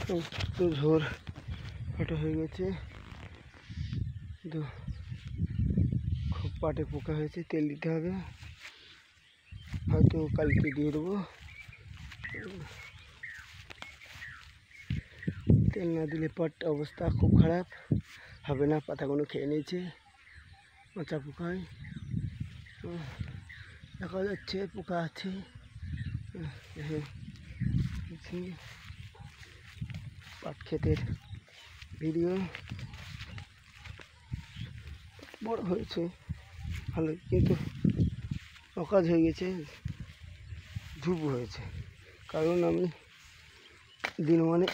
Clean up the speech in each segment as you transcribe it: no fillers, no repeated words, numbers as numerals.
তো ঝোর ফাটা হয়ে গেছে, কিন্তু খুব পাটে পোকা হয়েছে। তেল দিতে হবে, হয়তো কালকে দিয়ে দেবো। তেল না দিলে পাট অবস্থা খুব খারাপ হবে না, পাতাগুলো খেয়ে নিয়েছে পচা পোকায়। দেখা যাচ্ছে পোকা আছে। পাট ক্ষেতের ভিডিও বড় হয়েছে ভালো, কিন্তু অকাজ হয়ে গেছে, ঝুপ হয়েছে। কারণ আমি দিনমানে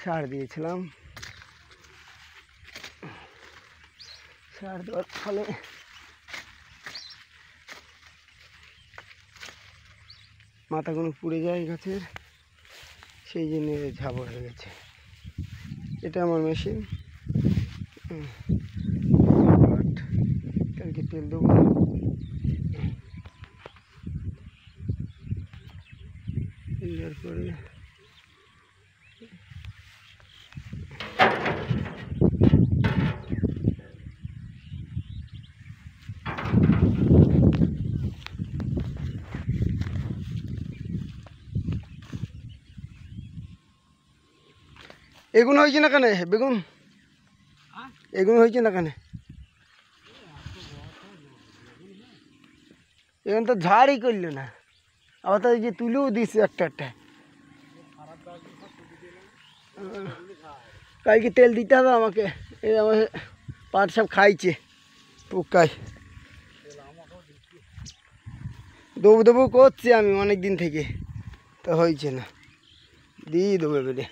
সার দিয়েছিলাম, সার দেওয়ার ফলে মাথাগুলো পুড়ে যায় গাছের, সেই জন্য ঝাবড় হয়ে গেছে। এটা আমার মেশিন, কালকে তেল দেবো। দেওয়ার পরে এগুলো হয়েছে না কানে বেগুন, এগুলো হয়েছে না কানে, এখন তো ঝাড়ই করলো না। আবার তো এই যে তুলেও দিচ্ছে একটা একটা। কালকে তেল দিতে হবে আমাকে, এই আমার পাট সব খাইছে পোকায়। দেবো দেবো করছি আমি অনেক দিন থেকে, তো হয়েছে না, দিয়ে দেবো এবারে।